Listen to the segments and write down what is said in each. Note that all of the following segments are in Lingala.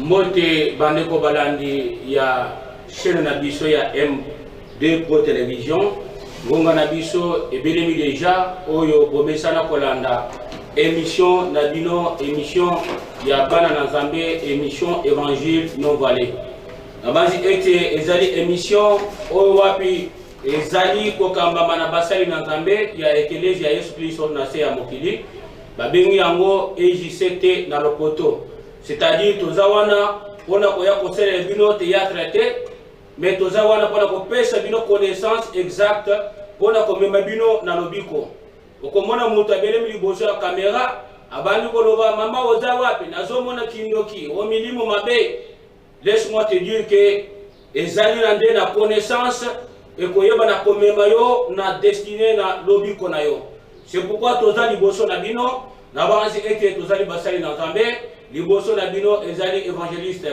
Mote bandeko balandi ya chaîne na biso ya M2 Pro Télévision ngonga na biso ebelemi déjà oyo bomesana kolanda émission na bino émission ya bana na Nzambe émission évangile non voilé na bazi ete ezali émission oyo wapi ezali kokamba na basali na Nzambe ya ekelezi ya Yesu Kristo na se ya mokili babengi yango EJCT na lopoto. C'est-à-dire tozawana pona koya kosele bino théâtre te mais tozawana pona kopesa bino connaissance exacte pona komema bino na lobiko okomona mutu abelemi liboso ya caméra abandi koloba mama oza wapi nazomona kindoki o milimo mabe. Laisse-moi te dire que ezali na nde na connaissance ekoyeba na komema yo na destiné na lobiko na yo. C'est pourquoi tozali liboso na bino na banzi ete tozali basali na Nzambe liboso na bino ezali évangéliste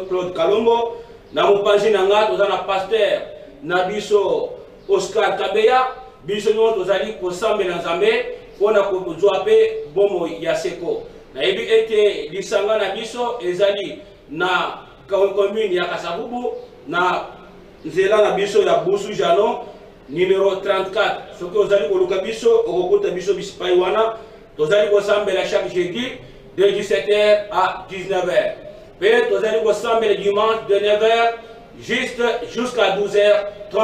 Claude Kalombo na mopanzi na nga tozali na pasteur na biso Oscar Kabeya biso nyo tozali kosambela Nzambe pona kozwa pe bomo ya seko na yebi ete lisanga na biso ezali na commune ya Kasavubu na nzela na biso ya Busu Jano numéro 34 soki ozali koluka biso okokuta biso bisipai wana tozali kosambela chaque jeudi de 17h à 19h. Puis nous allons ensemble le dimanche de 9h jusqu'à 12h30.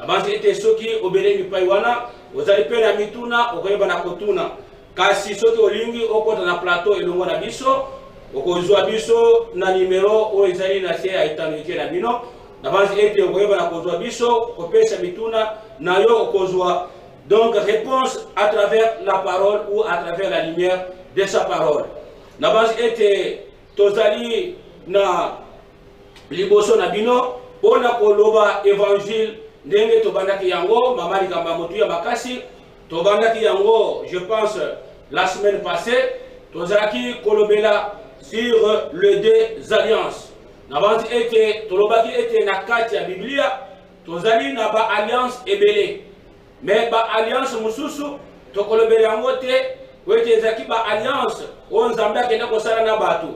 Avant c'était ceux qui obéissent du Païwana, vous allez payer la mituna, au Réba na Kotuna. Car si ceux qui olingi au côté na plateau et le mot biso, au Kozwa biso na numéro où ils allaient nasser à étanuquer la bino. Avant c'était au Réba na Kozwa biso, au payer sa mituna, na yo au Kozwa. Donc réponse à travers la parole ou à travers la lumière de sa parole. Na base ete tozali na liboso na bino pona koloba évangile ndenge tobandaki yango mamali kamba motu ya makasi tobandaki yango je pense la semaine passée tozalaki kolobela sur le deux alliances. Na base ete tolobaki ete na kati ya Biblia tozali na ba alliance ebele mais ba alliance mususu tokolobela yango te wete zaki ba alliance o Nzambe akenda kosala na batu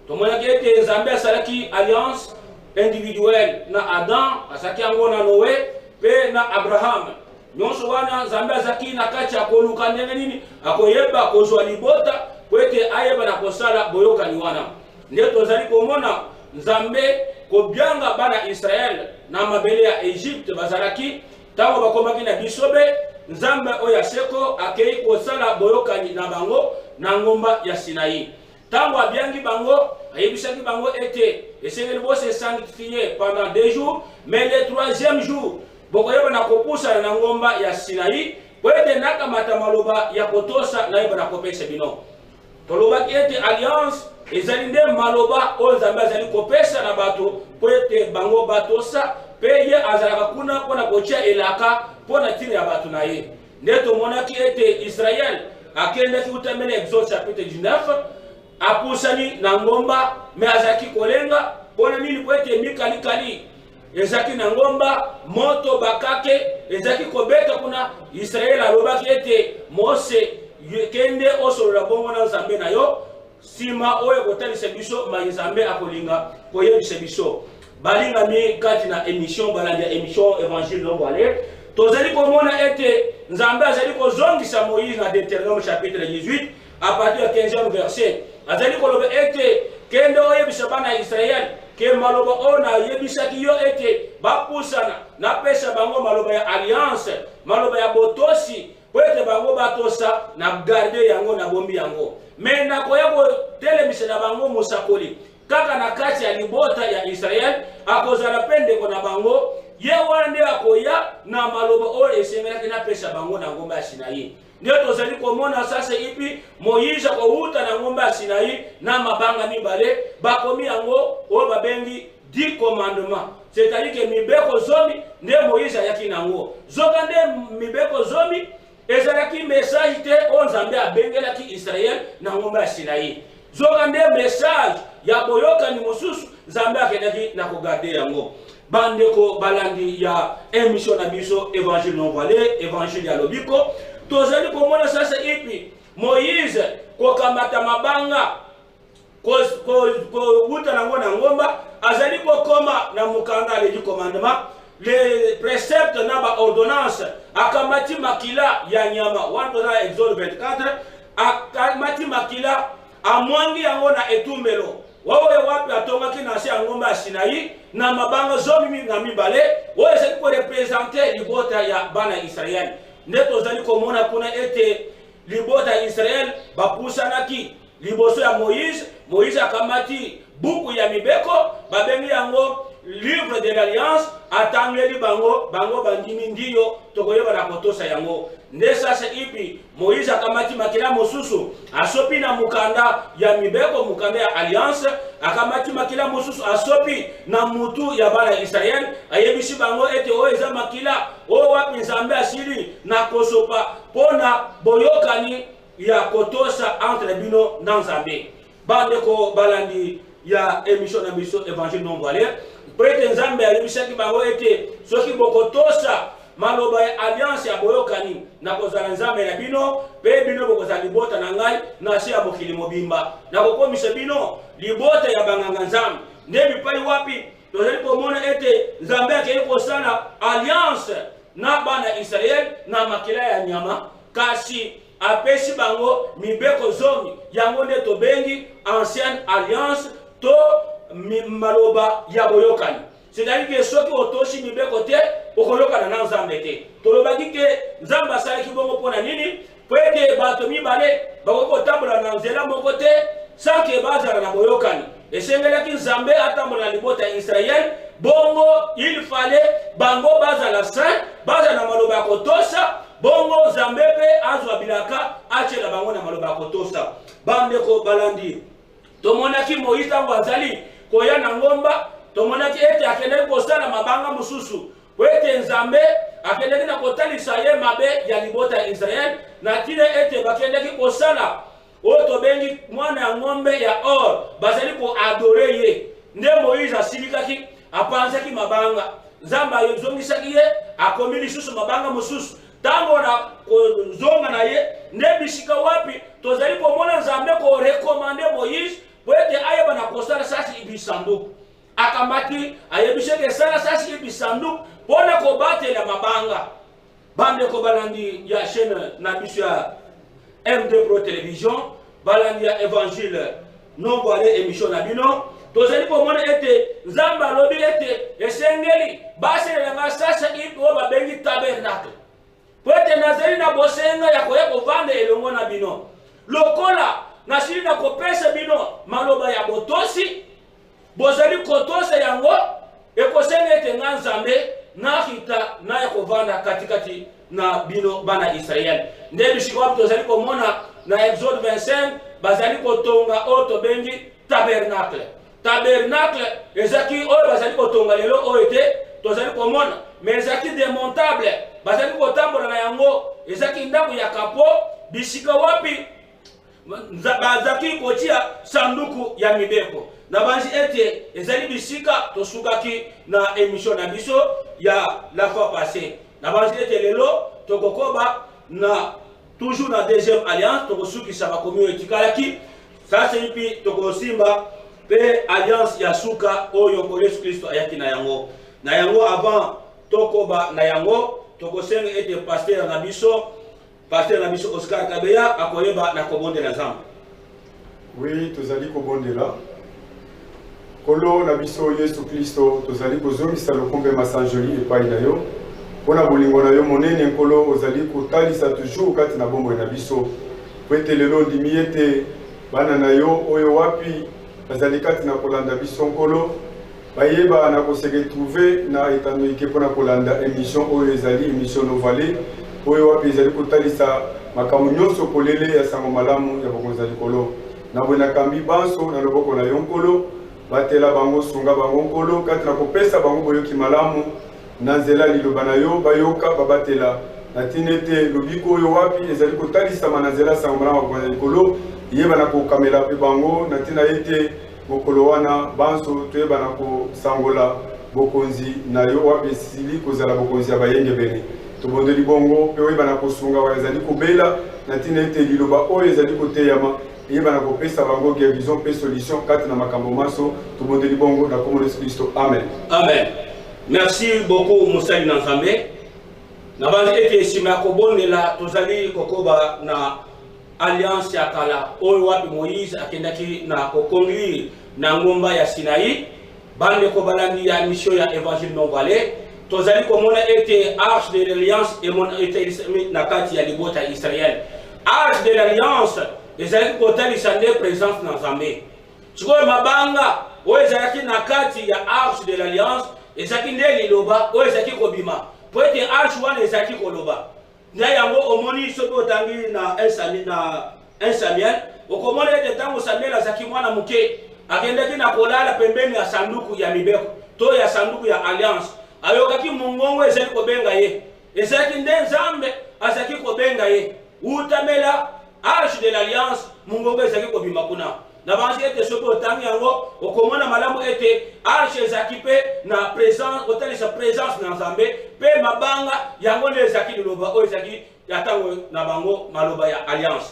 tomona ke ete Nzambe asalaki alliance individuelle na Adam asaki yango na Noé pe na Abraham nyonso wana Nzambe azaki na kati ya koluka ndenge nini akoyeba kozwa libota wete ayeba na kosala boyokani wana nde tozali komona Nzambe kobyanga bana Israël na mabele ya Egypte bazalaki tango bakomaki na bisobe Nzambe oya seko akei kosala boyokani na bango na ngomba ya Sinaï. Tango abyangi bango, ayebisaki bango ete esengeli bose sanctifier pendant 2 jours, mais le 3e jour, bokoyeba na kopusa na ngomba ya Sinaï, kwete nakamata maloba ya kotosa na yeba na kopesa bino. Tolobaki ete alliance ezali nde maloba o Nzambe azali kopesa na bato kwete bango batosa peye azalaka kuna pona kotia elaka pona tine ya bato na ye. Nde tomonaki ete Israël akendaki utamene Exode chapitre 19 apusani na ngomba me azaki kolenga pona nini kwete mikalikali ezaki na ngomba moto bakake ezaki kobeta kuna Israël alobaki ete Mose kende osolola bongo na Nzambe na yo sima oyo kotalisa biso ma Nzambe akolinga koyebisa biso balinga mi kati na émission balandi émission évangile non voilé tozali komona ete Nzambe azali kozongisa Moïse na Deutéronome chapitre 18 à partir du 15e verset azali koloba ete kende oyebisa bana Israël ke maloba ona yebisaki yo ete bapusana na pesa bango maloba ya alliance maloba ya botosi kwete bango batosa na garder yango na bombi yango mais na koyabo telemisa na bango musakoli kaka na kati ya libota ya Israël akozala pende kona bango ye wande akoya na maloba oyo esengelaki na pesa bango na ngomba ya Sinaï. Ndio tozali komona sasa ipi Moïse kouta na ngomba ya Sinaï na mabanga mibale bakomi yango oyo babengi 10 commandements. C'est-à-dire que mibeko zomi nde Moïse ayaki nango. Zoka nde mibeko zomi ezalaki message te o Nzambe abengelaki Israël na ngomba ya Sinaï. Zoka nde message ya boyokani mosusu Nzambe akedaki na kogarder yango. Bandeko balandi ya émission na biso évangile non voilé évangile ya lobiko tozali komona sasa ipi Moïse kokamata mabanga wuta nango na ngomba azali kokoma na mukanda du commandement les préceptes na ba ordonnance akamati makila ya nyama wandona Exode 24 akamati makila amwangi yango na etumbelo wawe wapi atongaki na se ngomba ya Sinai na mabanga zomi na mibale oyo ezali ko représenter libota ya bana Israël nde tozali komona kuna ete libota ya Israël bapusanaki liboso ya Moïse akamati buku ya mibeko babengi yango livre de l'alliance atangeli bango bandimi ndiyo tokoyeba na kotosa yango nde sasa ipi Moïse akamati makila mosusu asopi na mukanda ya mibeko mukanda ya alliance akamati makila mosusu asopi na mutu ya bana Israël ayebisi bango ete o eza makila o wapi Nzambe asili na kosopa pona boyokani ya kotosa entre bino na Nzambe bande ko balandi ya émission na biso évangile non voilé prete Nzambe alibisaki bango ete soki bokotosa maloba ya alliance ya boyokani na kozala Nzambe na bino pe bino bokozala libota na ngai na se ya mokili mobimba na kokomisa bino libota ya banganga Nzambe nde bipai wapi tozali komona ete Nzambe akei kosala alliance na bana Israël na makila ya nyama kasi apesi bango mibeko zomi yango nde tobengi ancienne alliance to maloba ya boyokani c'est-à-dire que soki otoshi mibeko te okolokana na Nzambe te tolobaki ke Nzambe asalaki bongo mpona nini po ete bato mibale bakoki kotambola na nzela moko te sans ke bazala na boyokani esengelaki Nzambe atambola na libota ya Israël bongo il fallait bango bazala saint bazala na maloba ya kotosa bongo Nzambe pe azwa bilaka achela bango na maloba ya kotosa bandeko balandi tomonaki Moïse tango azali koya na ngomba tomonaki ete akendeki kosala mabanga mosusu po ete Nzambe akendeki na kotalisa ye mabe ya libota ya Israël na tina ete bakendeki kosala oyo tobengi mwana ya ngombe ya or bazali ko adore ye nde Moïse asilikaki apanzaki mabanga Nzambe ayozongisaki ye akomi lisusu mabanga mosusu tango na zonga na ye nde bisika wapi tozali komona Nzambe ko rekomande Moïse po ete ayeba na kosala sasi ibisanduku akamati ayebiseke sala sasi ibisanduku pona kobatela mabanga bande ko balandi ya chaîne na biso ya M2 Pro Télévision balandi ya évangile non voilé émission na bino tozali komona ete Nzambe alobi ete esengeli baselela sasa ipo babengi tabernacle po ete nazali na bosenga ya koya kovanda elongo na bino lokola nasili na kopesa bino maloba ya botosi bozali kotosa yango ekosenga ete nga Nzambe nakita na ya kovanda katikati na bino bana Israël nde bisika wapi tozali komona na Exode 25 bazali kotonga oyo tobengi tabernacle ezaki oyo bazali kotonga lelo oyo te tozali komona mais ezaki démontable bazali kotambola na yango ezaki ndako ya kapo bisika wapi bazaki kotia sanduku ya mibeko na banzi ete ezali bisika tosukaki na émission na biso ya la fois passée na banzi ete lelo tokokoba na toujours na deuxième alliance tokosukisa bakomi oyo etikalaki sasa ipi tokosimba pe alliance ya suka oyo Yesu Kristo ayaki na yango avant tokoba na yango tokosenga ete pasteur na biso Oscar Kabeya akoyeba na kobondela Nzambe. Oui, tozali kobondela kolo na biso Yesu Kristo tozali kozongisa lokombe masanjoli epai na yo pona bolingo na yo monene nkolo ozali kotalisa toujours kati na bombo na biso po ete lelo ndimi ete bana na yo oyo wapi bazali kati na kolanda biso nkolo bayeba na koseretrouve na etanoike mpona kolanda émission oyo ezali émission novale oyo wapi ezali kotalisa makambo nyonso polele ya sango malamu ya bokonzi ya likolo na boye nakambi banso na loboko na yo nkolo batela bango sunga bango nkolo kati na kopesa bango boyoki malamu na nzela liloba na yo bayoka babatela na tina ete lobiko oyo wapi ezali kotalisama na nzela sango malamu ya bokonzi ya likolo yeba na kokamela mpe bango na tina ete mokolo wana banso toyeba na kosangola bokonzi na yo wapi esili kozala bokonzi ya bayenge bene tobondeli bongo mpe oyeba na kosunga wa ezali kobela na tina ete liloba oyo ezali koteyama yeba na kopesa bango guérison pe solution kati na makambo maso tobondeli bongo na kombo Yesu Kristo. Amen. Amen. Merci beaucoup Moussali Nanzambe. Na banzi ete sima kobondela tozali kokoba na alliance ya kala oyo wapi Moïse akendaki na kokonduire na ngomba ya Sinaï bande ko balandi ya mission ya évangile non valé tozali komona ete arche de l'alliance et mon ete na kati ya libota Israël. Arche de l'alliance ezali kotalisa nde présence na Nzambe. Sikoyo mabanga oyo ezalaki na kati ya arche de l'alliance ezaki nde liloba oyo ezaki kobima po ete arche wana ezaki koloba nda yango omoni soki otangi na 1 Samuel okomona ete ntango Samuel azaki mwana moke akendaki na kolala pembeni ya sanduku ya mibeko to ya sanduku ya alliance ayokaki mongongo ezali kobenga ye ezalaki nde Nzambe azaki kobenga ye utamela arche de l'alliance mongongo ezali kobima kuna na banzi ete soki otangi yango okomona malamu ete arche ezaki pe na présence otalisa présence na Nzambe pe mabanga yango nde ezaki liloba oyo ezaki yatango na bango maloba ya alliance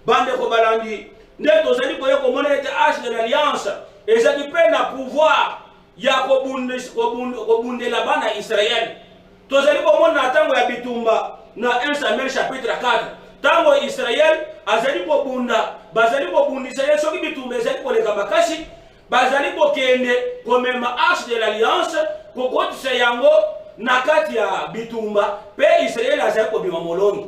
bande ko balandi nde tozali koye komona ete arche de l'alliance ezaki pe na pouvoir ya kobundela bana Israël tozali komona na tango ya bitumba na 1 Samuel chapitre 4 tango Israël azali kobunda bazali kobundisa ye soki bitumba ezali koleka makasi bazali kokende komema arche de l'alliance kokotisa yango na kati ya bitumba pe Israël azali kobima molongi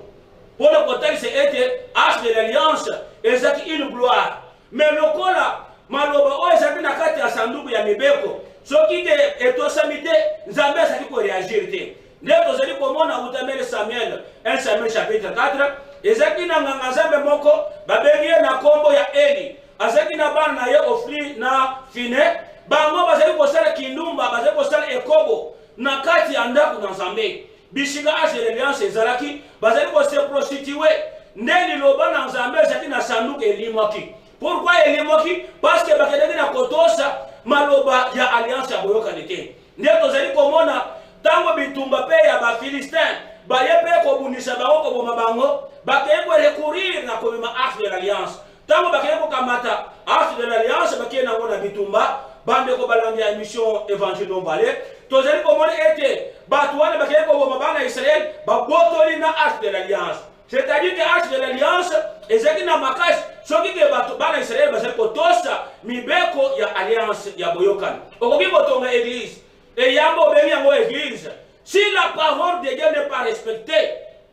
mpona kotalisa ete arche de l'alliance ezaki une gloire mais lokola maloba oyo ezali na kati ya sanduku ya mibeko soki te etosami te Nzambe azali koreagir te nde tozali komona utamele Samuel 1 Samuel chapitre 4 ezaki na nganga Nzambe moko babengi ye na kombo ya Eli azaki na bana na ye Ofri na Fine bango bazali kosala kindumba bazali kosala ekobo na kati ya ndako na Nzambe bisika arche de l'alliance ezalaki bazali kose prostitue nde liloba na Nzambe ezaki na sanduku elimwaki. Pourquoi elimwaki? Parce que bakendaki na kotosa maloba ya alliance ya boyokani te nde tozali komona tango bitumba pe ya bafilistin baye pe kobundisa bango koboma bango bakeye korecourir na komema arche de l'alliance tango bakeye kokamata arche de l'alliance bakeye nango na bitumba bande ko balandi ya mission évangile non valé tozali komona ete bato wana bakeye koboma bana Israël babotoli na arche de l'alliance c'est-à-dire que arche de l'alliance ezaki na makasi soki ke bato bana Israël bazali kotosa mibeko ya alliance ya boyokani okoki kotonga église et yambo bengi yango église. Si la parole de Dieu n'est pas respectée,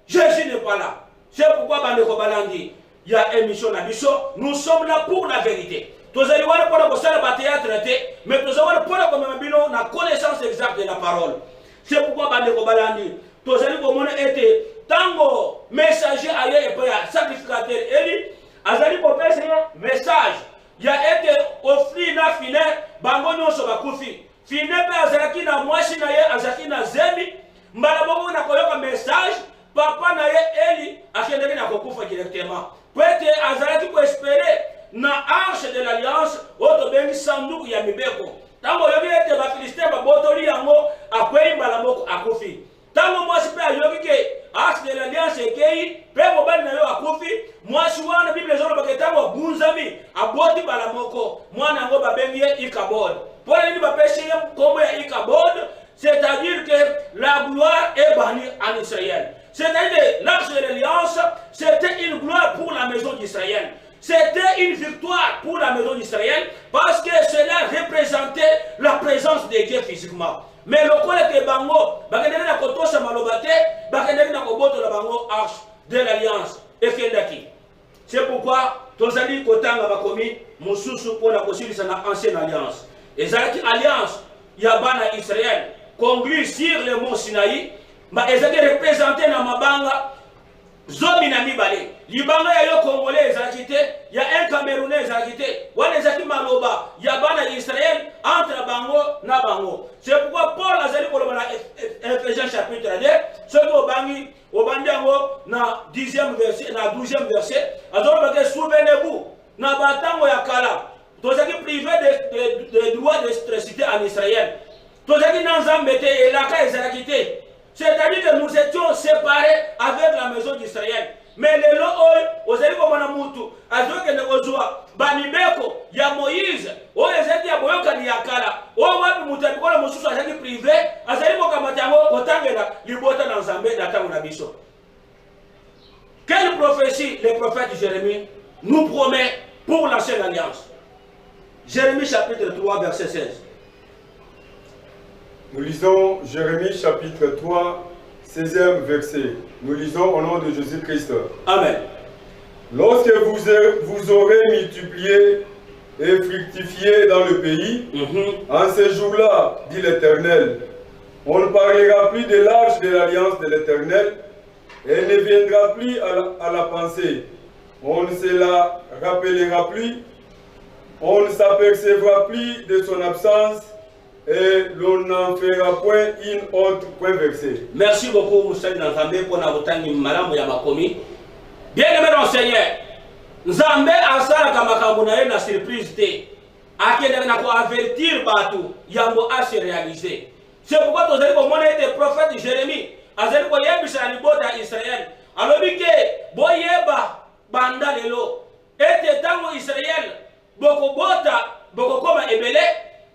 Jésus n'est pas là. C'est pourquoi bande ko balandi il y a émission na biso, nous sommes là pour la vérité. Tozali wana pona ko sala ba théâtre te, mais tozali wana pona ko mabino na connaissance exacte de la parole. C'est pourquoi bande ko balandi tozali ko mona ete tango messager aye et pa sacrificateur Eli azali ko pesa message ya ete Ofri na Fine bango nyonso bakufi Fine pe azalaki na mwasi na ye azalaki na zemi mbala bongo na koyoka message papa na ye Eli akendeki na kokufa directement pete azalaki ko espérer na arche de l'alliance oto bengi sanduku ya mibeko tango yoki ete bafilistin babotoli yango akwei mbala moko akufi tango mwasi pe ayoki ke arche de l'alliance ekei pe mobali na yo akufi mwasi wana Bible ezoloba ke tango bunzami aboti mbala moko mwana yango babengi ye Ikabod. Pour les comme Ikabod, c'est-à-dire que la gloire est bannie en Israël. C'est-à-dire que l'arche de l'alliance, c'était une gloire pour la maison d'Israël. C'était une victoire pour la maison d'Israël parce que cela représentait la présence de Dieu physiquement. Mais le col que bango, bakendeki na kotosa malobate, bakendeki na koboto la bango arche de l'alliance ekendaki. C'est pourquoi tozali kotanga bakomi mususu pona kosilisa na ancienne alliance. Ezalaki alliance ya bana Israël conclue sur le mont Sinaï, ma ezalaki représenté na mabanga zomi na mibale. Libanga ya yo congolais ezalaki te, ya un camerounais ezalaki te. Wana ezalaki maloba ya bana Israël entre bango na bango. C'est pourquoi Paul azali koloba na Ephésiens chapitre 2, soki obandi yango na 10e verset, na 12e verset, azoloba ke souvenez-vous na batango ya kala tozaki privé de droit d'électricité en Israël. Tozaki na Nzambe te elaka ezalaki te. C'est-à-dire que nous étions séparés avec la maison d'Israël. Mais les lois, vous allez comme un moutou, à ceux qui ne reçoivent pas Bamibeko, il y a Moïse, ou les aides à Boyoka Niakala, ou à Moutabiko, la Moussou, à Zaki privé, à Zali Mokamatango, au Tangela, Libota dans Zambé, Natang Nabiso. Quelle prophétie le prophète Jérémie nous promet pour l'ancienne alliance? Jérémie chapitre 3, verset 16. Nous lisons Jérémie chapitre 3, 16e verset. Nous lisons au nom de Jésus-Christ. Amen. Lorsque vous aurez multiplié et fructifié dans le pays, en ce jour-là, dit l'Éternel, on ne parlera plus de l'arche de l'alliance de l'Éternel et ne viendra plus à la pensée. On ne se la rappellera plus, on ne s'apercevra plus de son absence, et l'on n'en fera point une autre point versé. Merci beaucoup, Moussel Nzambé, pour notre temps de Yamakomi. Bien-aimé dans le Seigneur, Nzambé a ça comme une surprise. A qui a avertir Batou, Yambo a se réalisé. C'est pourquoi vous avez été prophète Jérémie. Vous avez été Israël. Alors, que Boyeba, Banda Lelo, était dans Israël, Boko Bota, Boko Koma Ebele.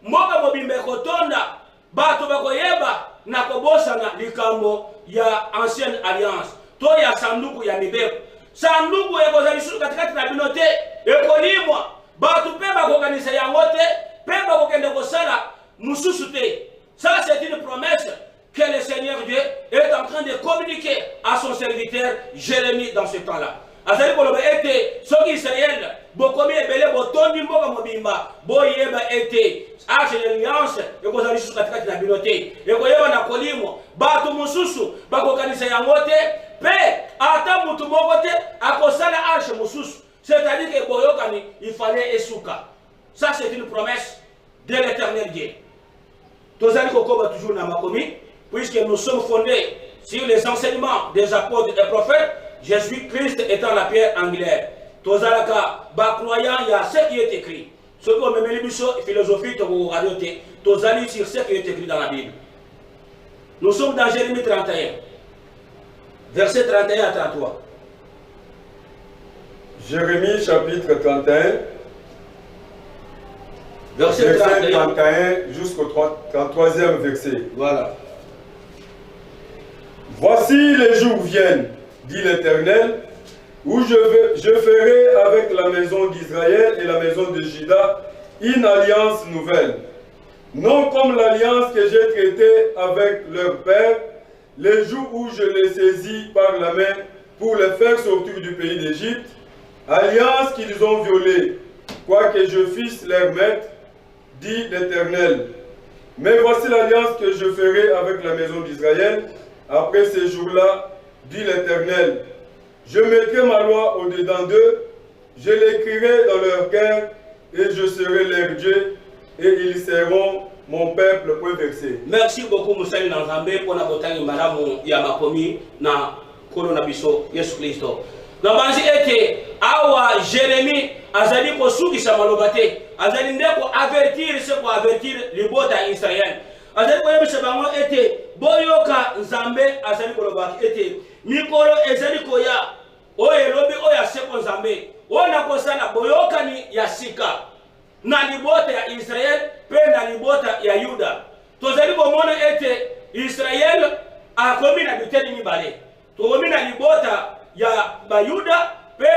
Moka mobimbe kotonda bato bakoyeba na kobosana likambo ya ancienne alliance to ya sanduku ya mibeko sanduku ekozalishuka katikati na binote ekolimwa bato pe bakokanisa yango te pe bakokende kosala mususu te. Ça c'est une promesse que le Seigneur Dieu est en train de communiquer à son serviteur Jérémie dans ce temps-là. Azali koloba ete soki Israël bokomi ebele botondi mboka mobimba boyeba ete arche de l'alliance ekozalishuka katikati na binote ekoyeba na kolimo bato mususu bakokanisa yango te pe ata mutu moko te akosala arche mususu. C'est-à-dire que boyokani il fallait esuka. Ça c'est une promesse de l'Éternel Dieu. Tozali kokoba toujours na makomi puisque nous sommes fondés sur les enseignements des apôtres et des prophètes. Jésus-Christ étant la pierre angulaire. Tozalaka, ba croyant, il y a ce qui est écrit. Ce qu'on me met les philosophie, tozali sur ce qui est écrit dans la Bible. Nous sommes dans Jérémie 31, verset 31 à 33. Jérémie chapitre 31, verset 31 jusqu'au 33e verset. Voilà. Voici les jours viennent, dit l'Éternel, où je ferai avec la maison d'Israël et la maison de Juda une alliance nouvelle. Non comme l'alliance que j'ai traitée avec leur père, les jours où je les saisis par la main pour les faire sortir du pays d'Égypte, alliance qu'ils ont violée, quoique je fisse leur maître, dit l'Éternel. Mais voici l'alliance que je ferai avec la maison d'Israël après ces jours-là, dit l'Éternel. Je mettrai ma loi au-dedans d'eux, je l'écrirai dans leur cœur, et je serai leur Dieu, et ils seront mon peuple. Point versé. Merci beaucoup, Moussa Nzambé, pour notre temps de Yamakomi, na Kolona Biso, Yesu Christo. Nabanzi ete, awa Jérémie, azali ko suki sa malobate, azali ndeko avertir, se ko avertir libota Israël. Azali ko yebisa bango ete, boyoka Nzambe, azali ko lobaki ete, mikolo ezali ko ya, oye lobi oya seko Nzambe, ona kosala boyokani ya sika, na libota ya Israël, pe na libota ya Yuda. Tozali komona ete, Israël akomi na biteni mibale, tokomi na libota ya Bayuda, pe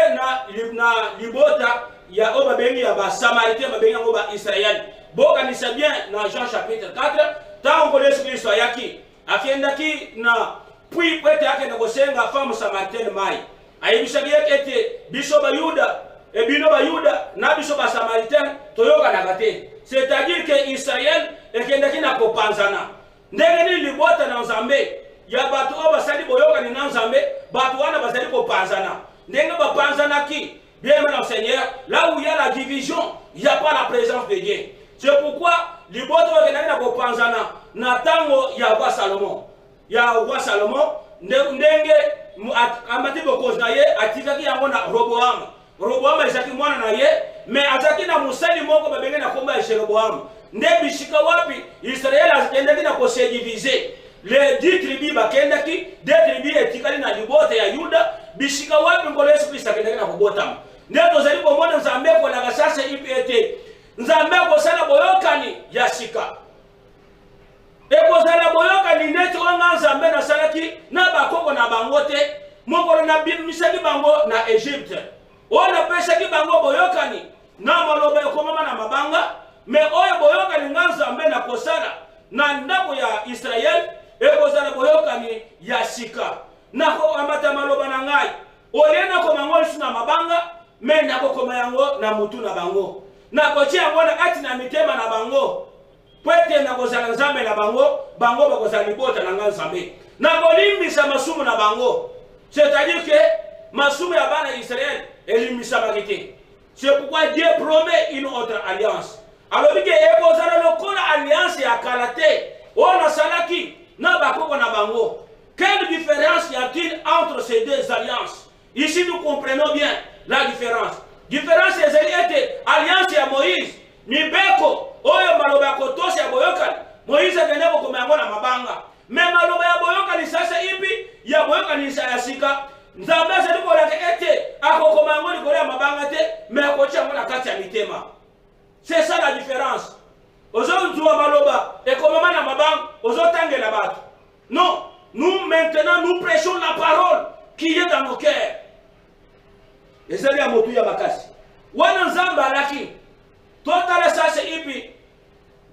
na libota ya oba bengi ya ba Samarité, ba bengi oba Israël. Boka ni bien na Jean chapitre 4, tango Yesu Kristo ayaki, akiendaki na puis kwete yake na kosenga femme Samaritaine mai. Ayibisaki ete biso Bayuda, e bino Bayuda na biso ba Samaritaine toyoka na kate. C'est-à-dire que Israël ekendaki na kopanzana. Ndenge ni libota na Nzambe ya batu oba sali boyoka ni Nzambe, batu wana bazali kopanzana. Ndenge ba panzana ki, bien maintenant Seigneur, là où il y a la division, il n'y a pas la présence de Dieu. C'est pourquoi libota wakendaki na kopanzana na tango ya roi Salomon. Ya roi Salomon ndenge amati bokozi na ye atikaki yango na Roboam. Roboam ezaki mwana na ye, mais azaki na musali moko babenge na komba ya Jeroboam. Nde bishika wapi Israël akendaki na kose diviser. les 10 tribus bakendaki 2 tribus etikali na libota ya Yuda bishika wapi ngolo Yesu Kristo akendaki na kubotama ndio tozali komona Nzambe kolaka sasa ipete Nzambe kosala boyokani ya sika ekozala boyokani neti onga Nzambe na salaki na bakoko na bango te mokolo na bimisaki bango na Egypte ona pesaki bango boyokani na maloba ekomama na mabanga me oyo boyokani nga Nzambe na kosala na ndako ya Israel ekozala boyokani ya sika nako amata maloba na ngai oliena komango lisu na mabanga me nako koma yango na mutu na bango nako tia yango na kati na mitema na bango pwete na kozala Nzambe na bango bango bakozala libota na nga Nzambe nako limbisa masumu na bango c'est-à-dire que masumu ya bana Israël elimbisa bakite c'est pourquoi Dieu promet une autre alliance alors que ekozala lokola alliance ya kalate ona salaki na bakoko na bango. Quelle différence y a-t-il entre ces deux alliances? Ici nous comprenons bien la différence. Différence était alliance ya Moïse mibeko oyo maloba ya kotosi ya boyokani Moïse akende kokomeyango na mabanga me maloba ya boyokani sasa ipi ya boyokani ya sika Nzambe azali kolaka ete akokomeyango likolo ya mabanga te me akotia yango na kati ya mitema. C'est ça la différence. Aujourd'hui, maloba et comme na mabang, ozotangela bato. Non, nous maintenant nous prêchons la parole qui est dans nos cœurs. Ezali amotu ya makasi. Wana Nzambe alaki. Totala sasa ipi.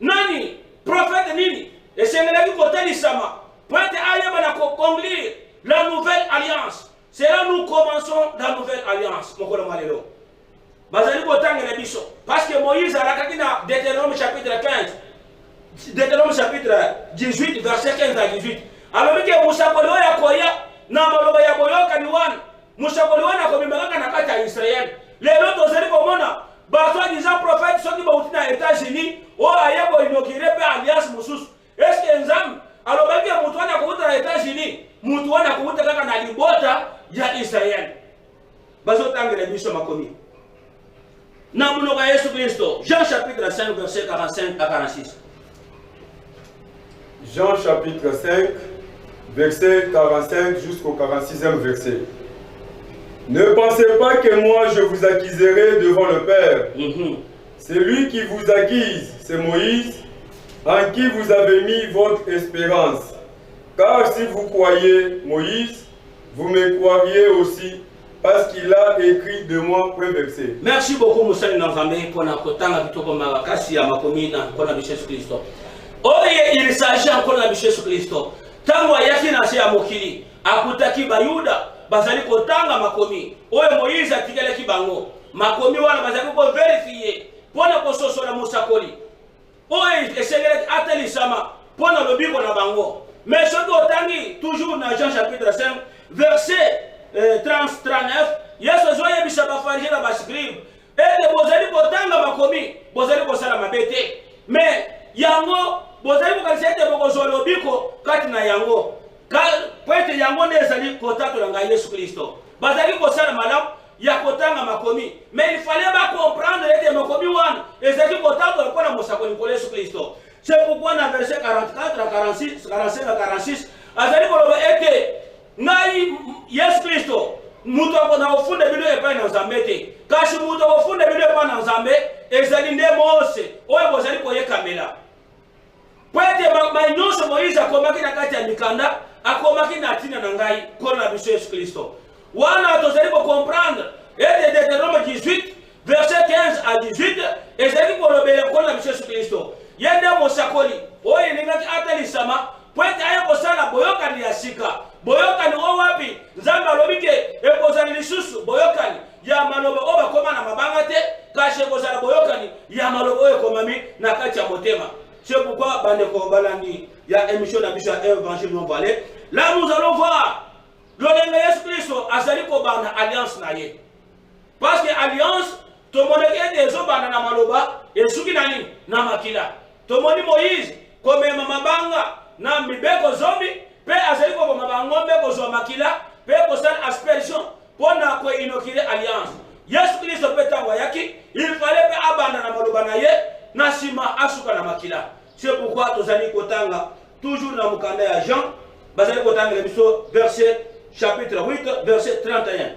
Nani prophète nini? Et c'est ngelaki koteli sama. Pointe ayeba na conclure la nouvelle alliance. C'est là nous commençons la nouvelle alliance. Mokolo malelo. Bazali kotangela biso parce que Moïse alakaki na Deutéronome chapitre 15 Deutéronome chapitre 18 verset 15 à 18 alors que musakoli ya koya na maloba ya boyoka ni wana musakoli wana komimaka na kati ya Israël lelo tozali komona bato disant prophète soki bauti na États-Unis o ayebo inokire pe alliance mususu est-ce que Nzambe alors que mutu wana kuuta na États-Unis mutu wana kuuta kaka na libota ya Israël bazotangela biso makomi na munoko ya Yesu Kristo. Jean chapitre 5 verset 45 à 46. Jean chapitre 5 verset 45 jusqu'au 46e verset. Ne pensez pas que moi je vous accuserai devant le Père. C'est lui qui vous accuse, c'est Moïse, en qui vous avez mis votre espérance. Car si vous croyez Moïse, vous me croiriez aussi, parce qu'il a écrit de moi, point verset. Merci beaucoup, Moussa Nzambe, pour notre temps, pour notre kasi ya makomi na pour notre Jésus Christ. Oye, il s'agit encore de Jésus Christ. Tango ayaki na se ya mokili, akutaki bayuda, bazali kotanga makomi. Oye Moïse atikelaki bango. Makomi wana bazali ko vérifier, pona ko sosola musakoli. Oye, esengeli ateli sama, pona lobiko na bango. Mais ce que otangi toujours dans Jean chapitre 5, verset 39, Yesu zoye bisaba farije na bascribe. Et bozali kotanga makomi, bozali kosala mabete. Mais yango bozali kokalisete bokozolo biko kati na yango. Poete yango nezali kotato na Yesu Kristo. Bazali kosala malamu ya kotanga makomi. Mais il fallait pas comprendre ete makomi wana ezali kotato kwa na mosakoli kwa Yesu Kristo. C'est pourquoi dans verset 44 à 46, 45 à 46, azali koloba ete ngai Yesu Kristo mutu akona ofunda bilo epa na Nzambe te. Kasi mutu ofunda bilo epa na Nzambe ezali nde Mose oyo bozali koyekamela. Poete mainyoso Moïse akomaki na kati ya mikanda akomaki na tina na ngai kona biso Yesu Kristo. Wana tozali ko comprendre ete Deutéronome 18 verset 15 à 18 ezali kolobela kona biso Yesu Kristo. Yende mosakoli oyo ningaki atalisama poete aye kosala boyokani ya sika. Boyokani o wapi Nzambe alobi ke ekozali lisusu boyokani ya maloba o bakoma na mabanga te kasi ekozala boyokani ya maloba oyo ekomami na kati ya motema. C'est pourquoi bandeko balandi ya émission na biso ya évangile non voilé. Là nous allons voir lolenge Yesu Kristo azali ko banda alliance na ye. Parce que alliance to moneke ezo banda na maloba esuki nani na makila. To moni Moïse komema mabanga na mibeko zombi pe azali ko mabanga mbeko zo makila pe ko sala aspersion pona ko inokile alliance. Yesu Kristo petango yaki il fallait pe abanda na maloba na ye na sima asuka na makila. C'est pourquoi tozali kotanga toujours dans le candidat à Jean, verset chapitre 8, verset 31.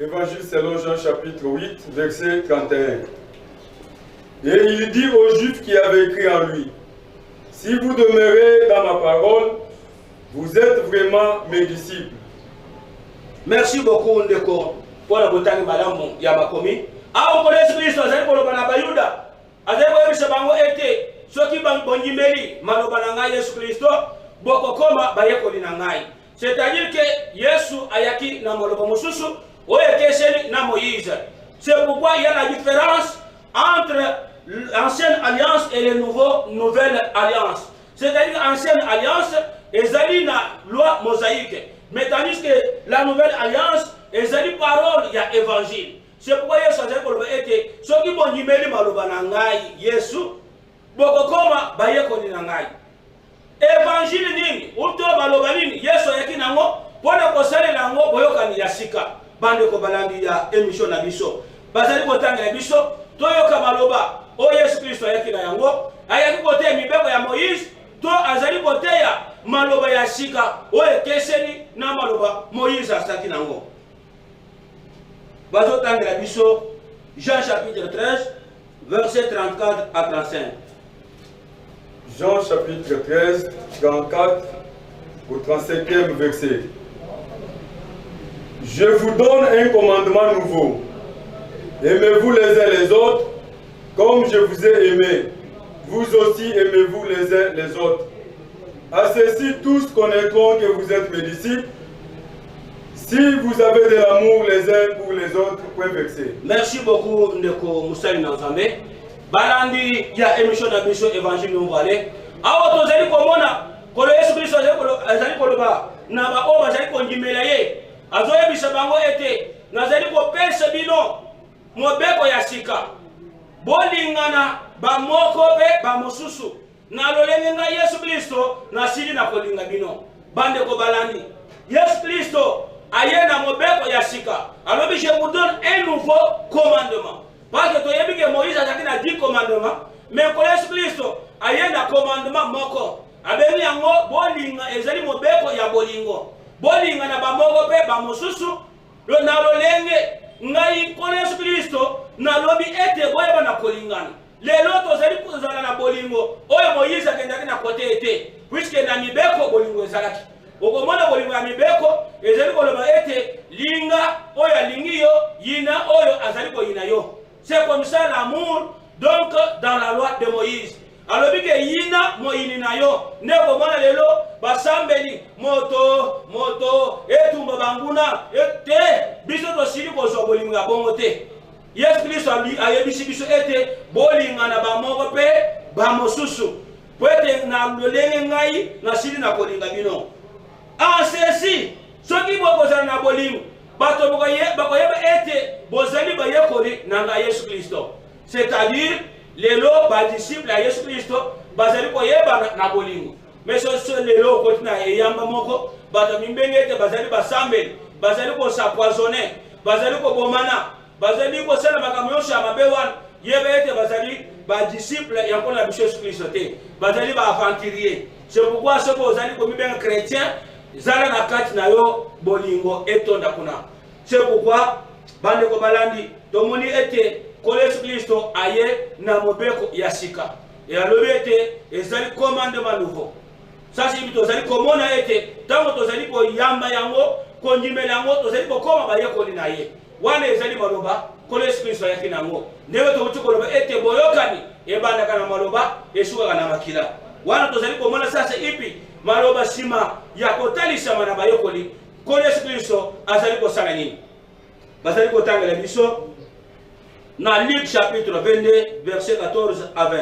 Évangile selon Jean chapitre 8, verset 31. Et il dit aux Juifs qui avaient écrit en lui, si vous demeurez dans ma parole, vous êtes vraiment mes disciples. Merci beaucoup, Ndeko, pour la botanie malamu Yamakomi. Ah, on connaît Christ, on a pour le Banabayuda. Azeko Bisabango était, ceux qui vont bonimeli, Manobananga Yesu Christo, Bokokoma, Bayekoli Nangai. C'est-à-dire que Yesu Ayaki Namolobo Mususu, Oyekeseni na Moïse. C'est pourquoi il y a la différence entre l'ancienne alliance et les nouvelles alliances. C'est-à-dire l'ancienne alliance, ezali na loi mosaïque. Mais tandis que la nouvelle alliance, ezali parole, il y a évangile. C'est pourquoi Yesu a été ceux qui vont dire maloba nangai Yesu, bokokoma bayekoli nangai. Évangile nini, uto maloba nini, Yesu yaki nango, pona kosale nango boyokani ya sika. Bande ko balandi ya émission na biso. Bazali kotanga ya biso, toyoka maloba, o Yesu Kristo yaki na yango, ayaki kote mibeko ya Moïse, to azali kote ya maloba ya sika, o ekeseni na maloba Moïse asaki nango. Bazo tanga ya biso, Jean chapitre 13, verset 34 à 35. Jean chapitre 13, 34 au 35e verset. Je vous donne un commandement nouveau. Aimez-vous les uns les autres, comme je vous ai aimé. Vous aussi aimez-vous les uns les autres. À ceci, tous connaîtront que vous êtes mes disciples, si vous avez de l'amour les uns pour les autres. Point vexé. Merci beaucoup, Ndeko Moussali Nanzambe. Balandi ya émission na biso évangile nouveau-alé. Awa tozali komona kolo Yesu Kristo azali koloba na ba o bazali kondimela ye. Azoyebisa bango ete nazali kopesa bino mobeko ya sika. Bolingana ba moko pe ba mosusu. Na lolenge nga Yesu Kristo na sili na kolinga bino. Bande ko balandi. Yesu Kristo ayena mobeko ya sika. Alors je vous donne un nouveau commandement. Parce que toyebi que Moïse azaki na 10 commandements, mais ko Yesu Kristo ayena commandement moko. Abeli yango bolinga ezali mobeko ya bolingo. Bolinga na ba moko pe ba mosusu lo na lolenge ngai ko Yesu Kristo na lobi ete boyeba na kolingana. Lelo tozali kozala na bolingo oyo Moïse akendaki na kote ete puisque na mibeko bolingo ezalaki. Okomona bolingo ya mibeko ezali koloba ete linga oyo alingi yo yina oyo azali koyina yo. C'est comme ça l'amour donc dans la loi de Moïse. Alors que yina moyini na yo ne komona lelo basambeli moto etumba banguna ete biso to sili ko zo bolingo ya bongo te. Yesu Kristo ayebisi biso ete bolinga na ba moko pe ba mosusu. Poete na lolenge ngai na sili na kolinga bino. Ah ceci soki bokozala na bolingo bato bakoyeba ete bozali bayekoli na Yesu Kristo. C'est-à-dire lelo ba disciple ya Yesu Kristo bazali koyeba na bolingo. Mais ce lelo kotina eyamba moko bato mimbengete bazali basambeli bazali ko s'empoisonner bazali ko bomana bazali ko sala makambo yosha mabewan yebe ete bazali ba disciple ya kona Yesu Kristo te bazali ba aventurier. C'est pourquoi ceux qui bazali ko mibenga chrétien zala na kati na yo bolingo etonda kuna. C'est pourquoi bande ko balandi tomoni ete ko Yesu Kristo aye na mobeko ya sika. Et alobi ete ezali commandement nouveau. Ça c'est bito zali komona ete tango tozali ko yamba yango ko ndimela yango tozali ko koma ba yekoli na ye. Wana ezali maloba ko Yesu Kristo yaki nango. Ndewe to mutuko loba ete boyokani ebanda kana maloba esuka kana makila. Wana tozali komona sasa ipi maloba sima ya kotalisa mana bayokoli ko Yesu Kristo azali kosala nini. Bazali kotangela biso na Luc chapitre 22 verset 14 à 20.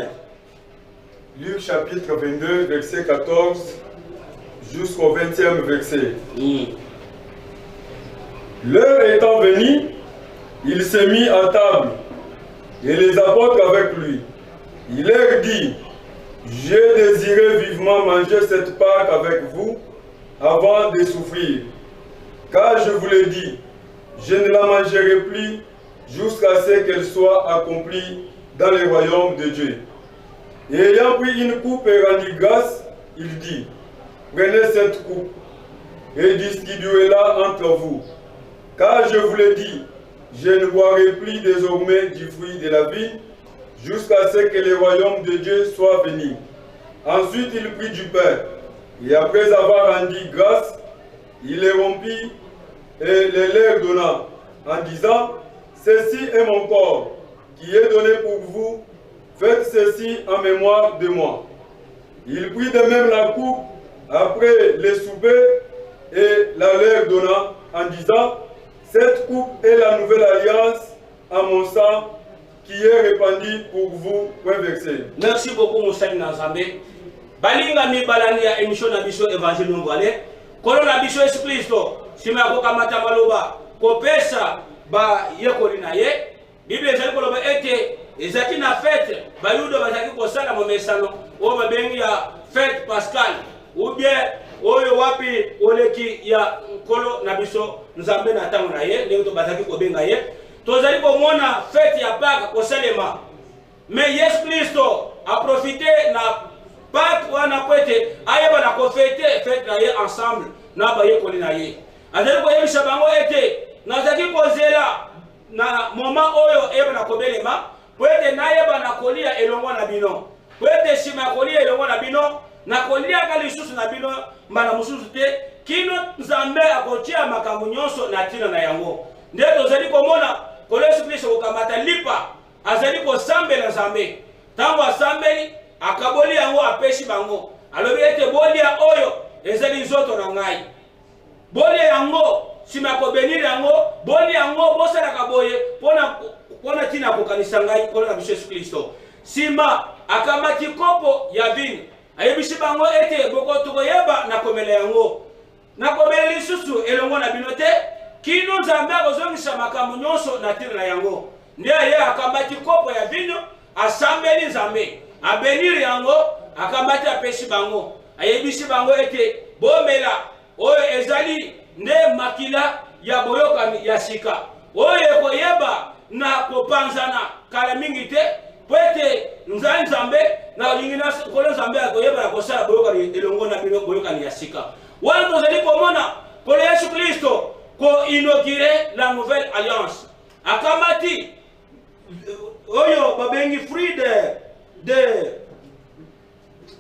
Luc chapitre 22 verset 14 jusqu'au 20e verset. L'heure étant venue, il s'est mis à table et les apôtres avec lui. Il leur dit: j'ai désiré vivement manger cette Pâque avec vous avant de souffrir. Car je vous l'ai dit, je ne la mangerai plus jusqu'à ce qu'elle soit accomplie dans le royaume de Dieu. Et ayant pris une coupe et rendu grâce, il dit, prenez cette coupe et distribuez-la entre vous. Car je vous l'ai dit, je ne boirai plus désormais du fruit de la vie, jusqu'à ce que le royaume de Dieu soit venu. Ensuite il prit du pain, et après avoir rendu grâce, il les rompit et les leur donna, en disant, ceci est mon corps, qui est donné pour vous, faites ceci en mémoire de moi. Il prit de même la coupe, après les souper, et la leur donna, en disant, cette coupe est la nouvelle alliance à mon sang, qui est répandu pour vous. Point versé. Merci beaucoup, Moussa Nazambe. Balinga mi balani ya émission na biso évangile ngwale. Kolo na biso Yesu Kristo. Sima ko kamata maloba. Ko pesa ba yekoli na ye. Bible ezali koloba ete ezaki na fête ba yudo bazaki ko sala mo mesano. O ba bengi ya fête Pascal. Ou bien oyo wapi oleki ya kolo na biso nzambe na tango na ye. Ndenge to bazaki ko benga ye. Tozali komona fête ya Pâques ko salema. Mais Yesu Kristo a profité na Pâques wana kwete ayeba na ko fête na ye ensemble na ba yekoli na ye. Azali ko yebisa bango ete nazaki kozela na moment oyo eba na kobelema kwete na yeba na kolia elongo na bino. Kwete sima kolia elongo na bino na kolia kali susu na bino mbana mususu te kino nzambe akotia makambo nyonso na tina na yango. Nde tozali komona ko Yesu Kristo kokamata lipa azali ko sambela nzambe. Tango asambeli akaboli yango apeshi bango. Alobi ete bolia oyo ezali nzoto na ngai. Bolia yango sima ko benir yango, bolia yango bosala kaboye pona tina ko kanisa ngai ko na Yesu Kristo. Sima akamati kopo ya vino. Ayebisi bango ete boko tukoyeba na komela yango. Na komela lisusu elongo na binote kino nzambe akozongisa makambo nyonso na tina na yango. Nde ye akambati kopo ya vino asambeli nzambe. Abenir yango akambati apeshi bango. Ayebisi bango ete bomela oyo ezali nde makila ya boyokani ya sika. Oyo koyeba na kopanzana kala mingi te pwete nzambe na lingina kola nzambe akoyeba na kosala boyokani elongo na bino boyokani ya sika. Wana tozali komona kola Yesu Kristo ko inaugure la nouvelle alliance. Akamati oyo babengi fruit de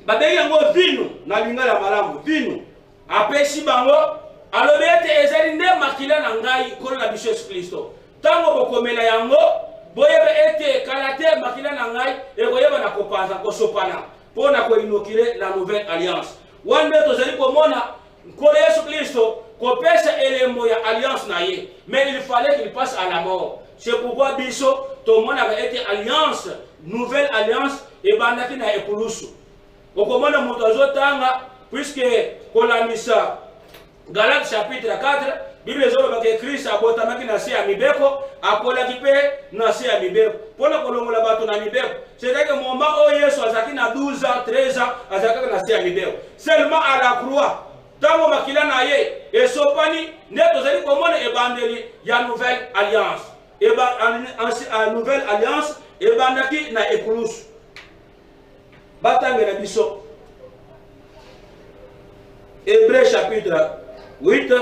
babengi yango vino na lingala malamu vino apeshi bango alobi ete ezali nde makila na ngai kola na biso Yesu Kristo. Tango bokomela yango boyeba ete kala te makila na ngai ekoyeba na kopanza kosopana mpona koinokire la nouvelle alliance. Wana tozali komona kola Yesu Kristo kopesa elembo ya alliance na ye, mais il fallait qu'il passe à la mort. C'est pourquoi biso tomona ba ete alliance nouvelle alliance e bandaki na epulusu. Okomona moto azotanga puisque kolamisa Galates chapitre 4 Bible ezoloba ke Kristo abotamaki na se ya mibeko akolaki pe na se ya mibeko pona kolongola bato na mibeko. C'est-à-dire que moment oyo Yesu azaki na 12 ans 13 ans azaki na se ya mibeko seulement à la croix. Tango makila na ye esopani nde tozali komona ebandeli ya nouvelle alliance. En nouvelle alliance ebandaki na ekulusu. Batangela biso Hébreux chapitre 8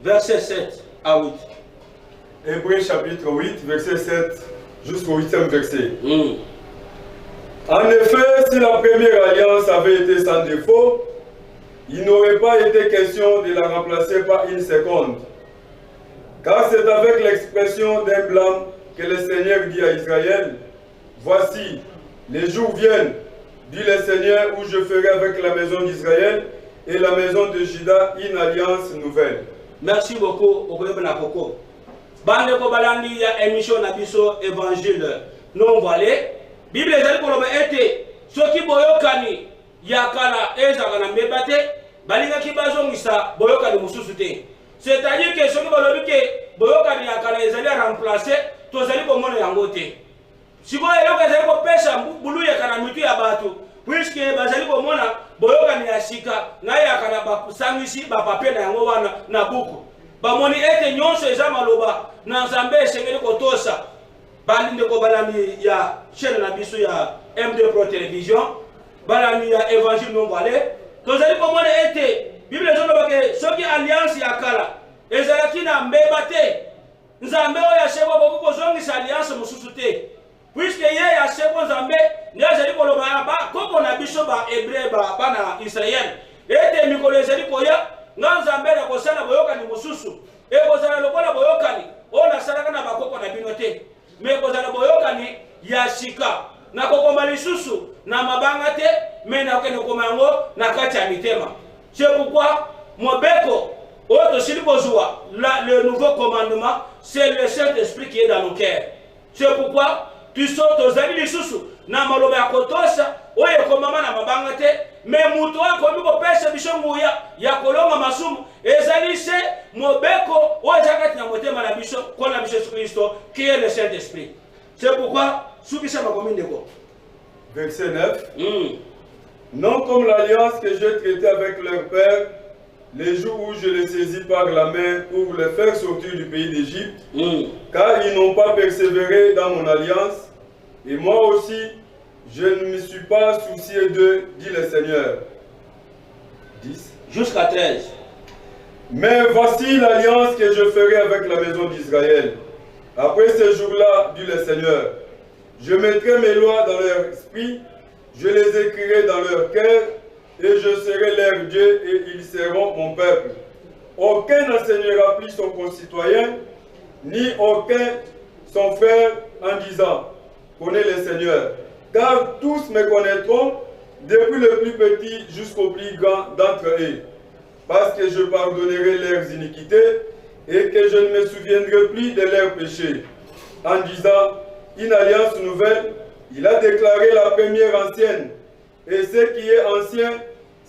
verset 7 à 8. Hébreux chapitre 8 verset 7 jusqu'au 8e verset. En effet, si la première alliance avait été sans défaut, il n'aurait pas été question de la remplacer par une seconde. Car c'est avec l'expression d'un blâme que le Seigneur dit à Israël, voici, les jours viennent, dit le Seigneur, où je ferai avec la maison d'Israël et la maison de Juda une alliance nouvelle. Merci beaucoup, Okoyebana Koko. Bande ko balandi ya émission na biso évangile non voilé. Bible ezali koloba ete soki boyokani ya kala ezaka na mbebate balinga ki bazongisa boyokani mususu te. C'est-à-dire que soki balobi ke boyokani ya kala ezali remplacer tozali komona yango te. Sikoyo eloko ezali kopesa bulu ya kana mitu ya bato puisque bazali komona boyokani ya sika na ya kana basangisi bapapie na yango wana na buku. Bamoni ete nyonso eza maloba na nzambe esengeli kotosa. Balinde ko balami ya chaîne na biso ya MD Pro Télévision, balami ya évangile non voilé, tozali komona ete Bible ezoloba ke soki alliance ya kala ezalaki na mbeba te nzambe oyo ashebo bokozongisa alliance mosusu te puisque ye ashebo nzambe nde azali koloba koko na biso ba hébreu bana Israël ete mikolo ezali koya nga nzambe na kosala boyokani mosusu ekozala lokola boyokani oyo nasalaka na bakoko na bino te me ekozala boyokani ya sika na kokoma lisusu na mabanga te me na kokende koma yango na kati ya mitema. C'est pourquoi mobeko oyo tosili kozwa le nouveau commandement, c'est le Saint-Esprit qui est dans nos cœurs. C'est pourquoi tu sors tozali lisusu na maloba ya kotosa oyo ekomama na mabanga te me mutu oyo akomi kopesa biso nguya ya kolonga masumu ezali se mobeko oyo eza kati na motema na biso kona na biso Yesu Kristo qui est le Saint-Esprit. C'est pourquoi soukisa makomi ndeko. Verset 9. Non comme l'alliance que j'ai traitée avec leur père les jours où je les saisis par la main pour les faire sortir du pays d'Égypte, car ils n'ont pas persévéré dans mon alliance, et moi aussi, je ne me suis pas soucié d'eux, dit le Seigneur. 10. Jusqu'à 13. Mais voici l'alliance que je ferai avec la maison d'Israël. Après ces jours-là, dit le Seigneur, je mettrai mes lois dans leur esprit, je les écrirai dans leur cœur, et je serai leur Dieu, et ils seront mon peuple. Aucun n'enseignera plus son concitoyen, ni aucun son frère, en disant, connais le Seigneur. Car tous me connaîtront, depuis le plus petit jusqu'au plus grand d'entre eux. Parce que je pardonnerai leurs iniquités, et que je ne me souviendrai plus de leurs péchés. En disant, une alliance nouvelle, il a déclaré la première ancienne, et ce qui est ancien,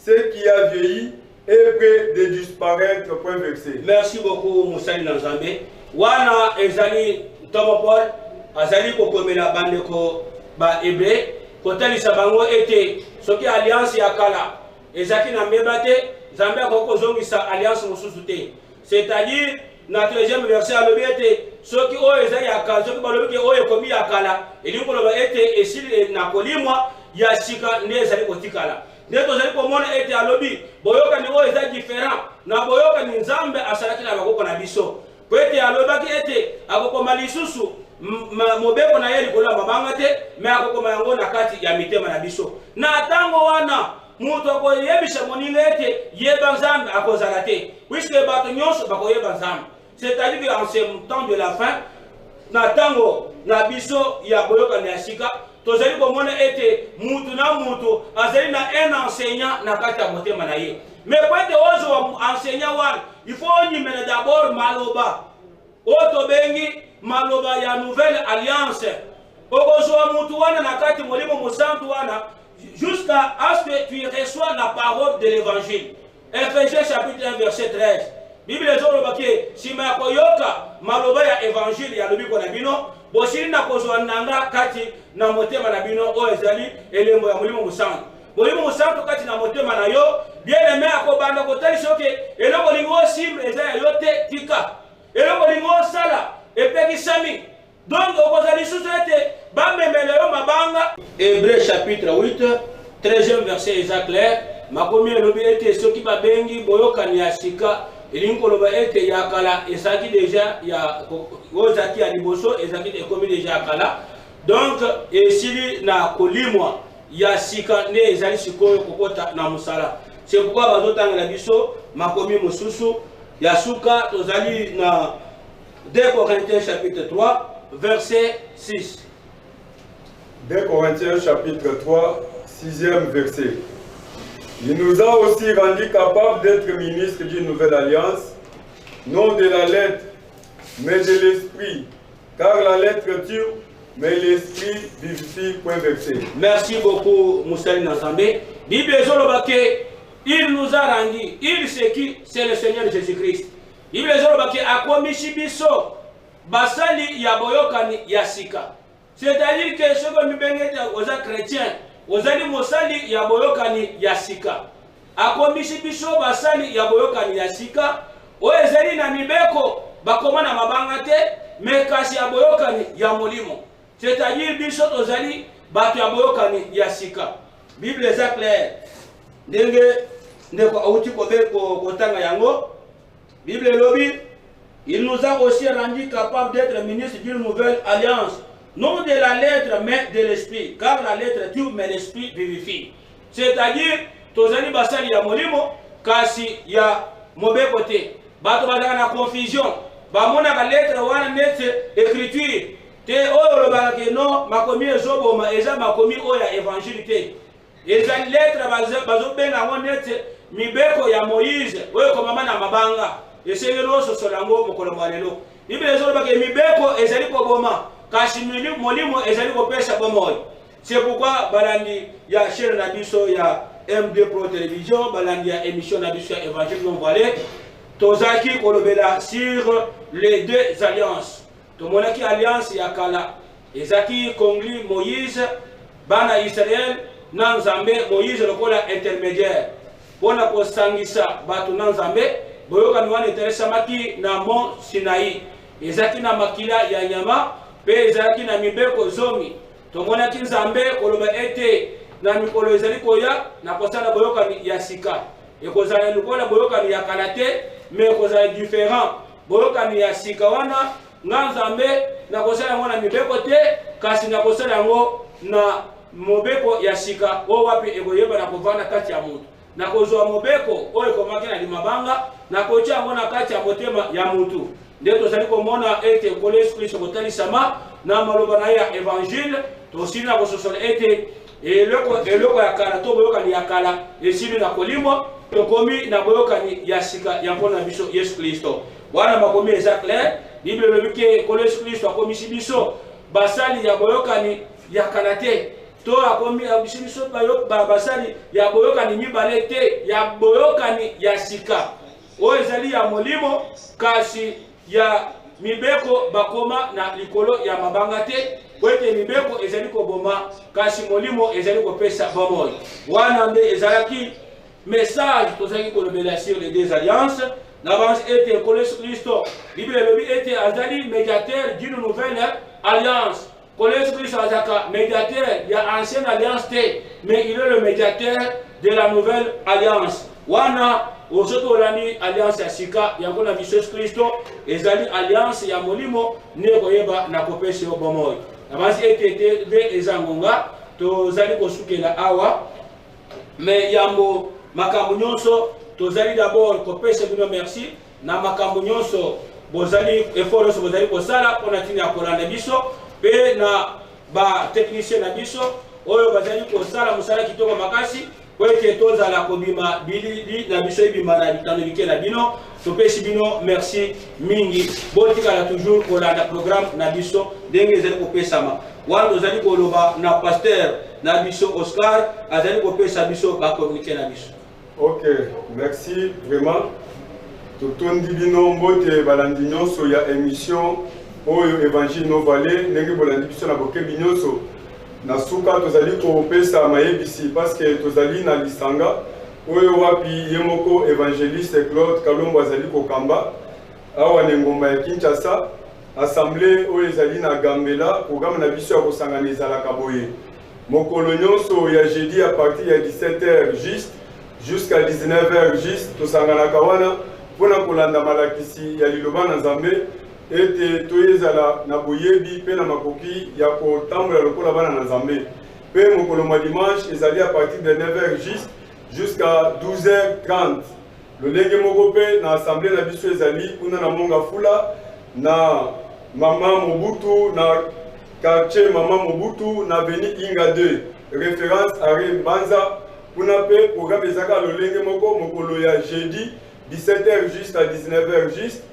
ce qui a vieilli, est prêt de disparaître. Point versé. Merci beaucoup, Moussali Nanzambe. Wana ezali Tomo Paul, azali kokomela bandeko ba hébreu, kotalisa bango ete soki alliance ya kala ezaki na mbebate, Nzambe akokozongisa alliance mosusu te. C'est-à-dire, na 13e verset alobi ete soki oyo ezali ya kala, soki balobi ke oyo ekomi ya kala, elingi koloba ete esili na kolimwa ya sika nde ezali kotikala. Nde tozali komona ete alobi boyokani oyo eza différent na boyokani Nzambe asalaki na bakoko na biso. Po ete alobaki ete akokoma lisusu mobeko na ye likolo ya mabanga te me akokoma yango na kati ya mitema na biso. Na tango wana mutu akoyebisa moninga ete yeba Nzambe akozala te puisque bato nyonso bakoyeba Nzambe. C'est-à-dire qu'en ce temps de la fin na tango na biso ya boyokani ya sika tozali komona ete mutu na mutu azali na un enseignant na kati ya motema na ye. Mais pour ete ozo enseignant wana il faut onyimela d'abord maloba oto bengi maloba ya nouvelle alliance okozwa mutu wana na kati molimo mosantu wana jusqu'à ce que tu reçois la parole de l'évangile. Ephésiens chapitre 1 verset 13. Bible ezoloba ke sima ya koyoka maloba ya évangile ya lobiko na bino bosili na kozwa nanga kati na motema na bino oyo ezali elembo ya molimo mosantu. Molimo mosantu kati na motema na yo bien aimé akobanda kotalisa oke eloko lingo simple eza ya yo te tika eloko lingo sala epekisami donc okozali susu ete bamemela yo mabanga. Hébreu chapitre 8 13e verset eza clair makomi elobi ete soki babengi boyokani ya sika elingi koloba ete ya kala ezalaki deja ya ozaki ya liboso ezalaki ekomi deja ya kala donc esili na kolimwa ya sika nde ezali sikoyo kokota na musala. C'est pourquoi bazotangela biso makomi mosusu ya suka tozali na 2 Corinthiens chapitre 3 verset 6. 2 Corinthiens chapitre 3 6e verset. Il nous a aussi rendu capables d'être ministres d'une nouvelle alliance, non de la lettre, mais de l'esprit, car la lettre tue, mais l'esprit vivifie. Point versé. Merci beaucoup, Moussali Nanzambe. Bible ezolobake, il nous a rendu, il c'est qui? C'est le Seigneur Jésus-Christ. Bible ezolobake akomishi biso basali ya boyokani ya sika. C'est-à-dire que ce que nous bengete aux chrétiens, ozali mosali ya boyokani ya sika. Akomishi biso basali ya boyokani ya sika. O ezali na mibeko bakoma na mabanga te me kasi ya boyokani ya molimo. C'est-à-dire biso tozali bato ya boyokani ya sika. Bible est claire. Ndenge ndeko auti kotanga yango. Bible lobby, il nous a aussi rendu capable d'être ministre d'une nouvelle alliance, non de la lettre mais de l'esprit, car la lettre tue mais l'esprit vivifie. C'est-à-dire, tozali basali ya molimo kasi ya mobeko te. Bato bazaka na confusion. Bamona ka lettre wana nete écriture. Te oyo lobaka ke non makomi ezoboma eza makomi oya évangile te. Eza lettre bazobenga ngo nete mibeko ya Moïse oyo komama na mabanga. Esengelo sosolango mokolo mwanelo. Bible ezolobaka mibeko ezali koboma kasi molimo ezali kopesa bomoi. C'est pourquoi balandi ya chaîne na biso ya M2 Pro Télévision, balandi ya émission na biso ya évangile non voilé. Tozaki kolobela sur les deux alliances. Tomonaki alliance ya kala. Ezaki kongli Moïse bana Israël na Nzambe Moïse lokola intermédiaire. Pona kosangisa batu na Nzambe boyoka miwana interesamaki na Mont Sinaï. Ezaki na makila ya nyama pe ezaki na mibeko zomi. Tomonaki Nzambe koloba ete na mikolo ezali koya na kosala boyoka ya sika. Ekozala lokola boyoka ya kala te mais ekozala différent. Boyoka ya sika wana Nzambe na kosala ngo na mibeko te kasi na kosala ngo na mobeko ya sika o wapi ekoyeba na kovanda kati ya mutu. Na kozwa mobeko oyo komaki na limabanga na kocha ngo na kati ya motema ya mutu. Nde tozali komona ete kolo Yesu Kristo kotalisama na maloba na ya évangile tosili na kososola ete eloko ya kala to boyokani ya kala esili na kolimo tokomi na boyokani ya sika ya mpona na biso Yesu Kristo. Wana makomi eza clair. Bible lobi ke kolo Yesu Kristo akomisi biso basali ya boyokani ya kala te. To akomi abisi biso basali ya boyokani mibale te, ya boyokani ya sika. O ezali ya molimo kasi ya mibeko bakoma na likolo ya mabanga te. Kwete mibeko ezali koboma kasi molimo ezali kopesa bomoi. Wana nde ezalaki message tozali kolobela sur les deux alliances. N'avance était Kolo Yesu Kristo. Bible lobi était azali médiateur d'une nouvelle alliance. Kolo Yesu Kristo azaka médiateur il y a ancienne alliance te, mais il est le médiateur de la nouvelle alliance. Wana osoto olani alliance ya sika yango na biso Yesu Kristo ezali alliance ya molimo ne koyeba na kopesa yo bomoi. N'avance était ve ezangonga tozali kosukela awa mais yambo makambo nyonso tozali d'abord kopesa bino merci na makambo nyonso bozali effort so bozali kosala pona tini ya kolanda biso pe na ba technicien na biso oyo bazali kosala musala kitoko makasi po ete tozala kobima bilili na biso ebima na bitano bike na bino topesi bino merci mingi botikala toujours kolanda programme na biso ndenge ezali kopesama wana tozali koloba na pasteur na biso Oscar azali kopesa biso bakommunike na biso. Ok, merci vraiment. Totondi bino mbote balandi nyonso ya émission oyo évangile non voilé ndenge bolandi biso na bokebi nyonso na suka tozali kopesa mayebisi parce que tozali na lisanga oyo wapi yemoko évangéliste Claude Kalombo azali kokamba awa na ngomba ya Kinshasa assemblée oyo ezali na Gambela programme na biso ya kosangana ezalaka boye mokolo nyonso ya jeudi à partir ya 17h juste jusqu'à 19h juste tosanganaka wana pona kolanda malakisi ya liloba na Nzambe ete toyezala na boyebi pe na makoki ya kotambola lokola bana na Nzambe pe mokolo ma dimanche ezali à partir de 9h juste jusqu'à 12h30 lolenge moko pe na assemblée na biso ezali kuna na Monga Fula na Mama Mobutu na quartier Mama Mobutu na Avenue Inga 2 référence à Mbanza. Pour pe programme ezaka lolenge moko mokolo ya jeudi 17h juste à 19h juste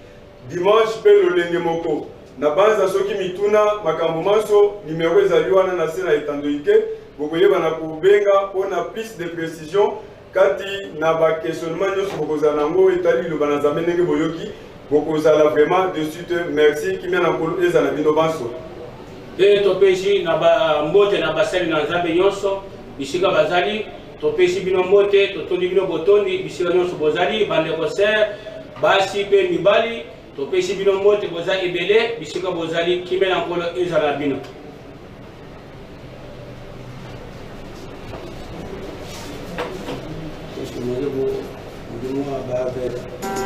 dimanche pe lolenge moko na banza soki mituna makambo maso numéro ezali wana na se na etandoike bokoyeba na kubenga pona piste de précision kati na ba questionnement nyonso bokozala nango etali loba na Nzambe ndenge boyoki bokozala vraiment de suite merci kimia na kolo ezala bino banso e topeji na ba mbote na basali na Nzambe nyonso bisika bazali topesi bino mbote totondi bino botondi bisika nyonso bozali bandeko ser basi pe mibali topesi bino mbote boza ebele bisika bozali kimia na kolo ezala bino. Merci. moi bavela